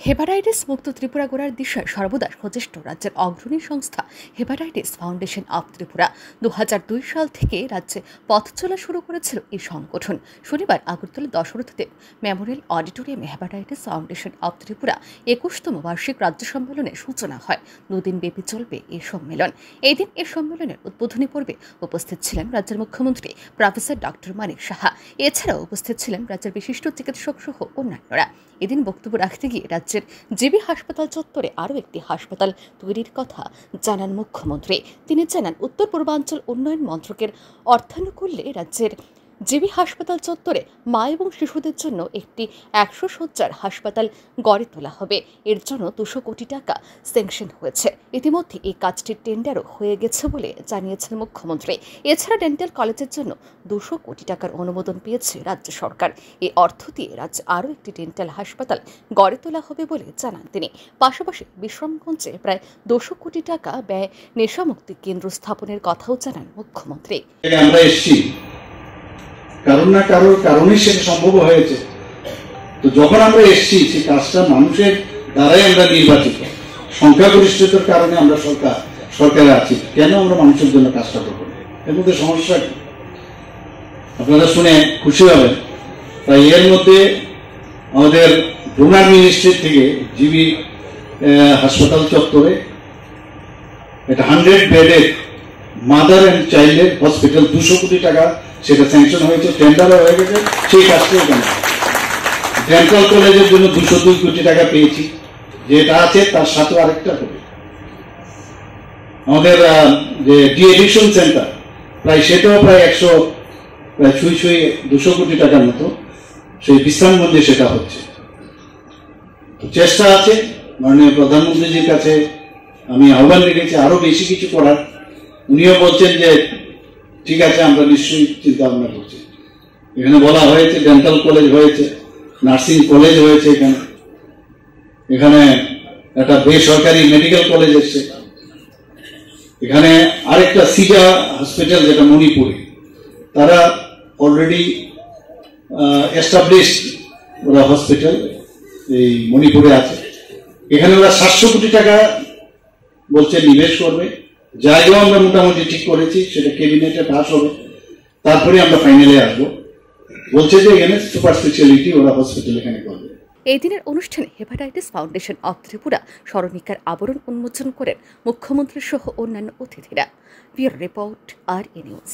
Hepatitis মুক্ত ত্রিপুরা গড়ার দিশায় সর্বদা সচেষ্ট রাজ্যের অগ্রণী সংস্থা হেপাটাইটিস ফাউন্ডেশন অব ত্রিপুরা ২০০২ সাল থেকে রাজ্যে পথ চলা শুরু করেছিল এই সংগঠন। শনিবার আগরতলা দশরথদেব মেমোরিয়াল অডিটোরিয়ামে হেপাটাইটিস ফাউন্ডেশন অব ত্রিপুরা ২১তম বার্ষিক রাজ্য সম্মেলনের সূচনা হয়। দুদিন ব্যাপী চলবে এই সম্মেলন। এই দিন এই সম্মেলনের উদ্বোধনী পর্বে উপস্থিত ছিলেন রাজ্যের মুখ্যমন্ত্রী প্রফেসর ডক্টর মানিক সাহা। এছাড়াও উপস্থিত ছিলেন রাজ্যের বিশিষ্ট চিকিৎসক সহ অন্যান্যরা। এদিন বক্তব্য রাখতে গিয়ে রাজ্যের জিবি হাসপাতাল চত্বরে আরও একটি হাসপাতাল তৈরির কথা জানান মুখ্যমন্ত্রী। তিনি জানান, উত্তর পূর্বাঞ্চল উন্নয়ন মন্ত্রকের অর্থানুকূল্যে রাজ্যের জিবি হাসপাতাল চত্বরে মা এবং শিশুদের জন্য একটি ১০০ শয্যার হাসপাতাল গড়ে তোলা হবে। এর জন্য ২০০ কোটি টাকা স্যাংশন হয়েছে। ইতিমধ্যে এই কাজটির টেন্ডারও হয়ে গেছে বলে জানিয়েছেন মুখ্যমন্ত্রী। এছাড়া ডেন্টাল কলেজের জন্য ২০০ কোটি টাকার অনুমোদন পেয়েছে রাজ্য সরকার। এই অর্থ দিয়ে রাজ্যে আরও একটি ডেন্টাল হাসপাতাল গড়ে তোলা হবে বলে জানান তিনি। পাশাপাশি বিশ্রামগঞ্জে প্রায় ২০০ কোটি টাকা ব্যয় নেশামুক্তি কেন্দ্র স্থাপনের কথাও জানান মুখ্যমন্ত্রী। কারণ না কারোর কারণে সেটা সম্ভব হয়েছে। তো যখন আমরা এসেছি, সেই কাজটা মানুষের দ্বারাই আমরা নির্বাচিত, সংখ্যাগরিষ্ঠতার কারণে আমরা সরকারে আছি। কেন আমরা মানুষের জন্য কাজটা করবো? এর মধ্যে সমস্যা কি? আপনারা শুনে খুশি হবেন। তাই এর মধ্যে আমাদের ডোনার মিনিস্ট্রি থেকে জিবি হাসপাতাল চত্বরে এটা 100 বেডের মাদার অ্যান্ড চাইল্ডের হসপিটাল ২০০ কোটি টাকা সেটা স্যাংশন হয়েছে, টেন্ডারও হয়ে গেছে। সেই কাজটাই কেন ডেন্টাল কলেজের জন্য ২০২ কোটি টাকা পেয়েছি, যেটা আছে তার সাথে আরেকটা করে আমাদের যে ডিএডিকশন সেন্টার সেটাও প্রায় ২০০ কোটি টাকার মতো সেই বিশ্রামগঞ্জে সেটা হচ্ছে। চেষ্টা আছে মাননীয় প্রধানমন্ত্রীজির কাছে আমি আহ্বান রেখেছি আরো বেশি কিছু করার। উনিও বলছেন যে ঠিক আছে, আমরা নিশ্চয়ই চিন্তা ভাবনা করছি। এখানে বলা হয়েছে ডেন্টাল কলেজ হয়েছে, নার্সিং কলেজ হয়েছে, এখানে একটা বেসরকারি মেডিকেল কলেজ এসছে, এখানে আরেকটা সিজা হসপিটাল যেটা মণিপুরে, তারা অলরেডি এস্টাবলিশড ওরা হসপিটাল এই মণিপুরে আছে। এখানে ওরা ৭০০ কোটি টাকা বলছে নিবেশ করবে। জায়গাও আমরা মোটামুটি ঠিক করেছি, সেটা ক্যাবিনেটে পাস হবে, তারপরে আমরা ফাইনালে আসবো। বলছে যে এখানে সুপার স্পেশালিটি ওরা হসপিটাল এখানে করবে। এই দিনের অনুষ্ঠানে হেপাটাইটিস ফাউন্ডেশন অব ত্রিপুরা স্মরণিকার আবরণ উন্মোচন করেন মুখ্যমন্ত্রী সহ অন্যান্য অতিথিরা। Bureau report, RE news.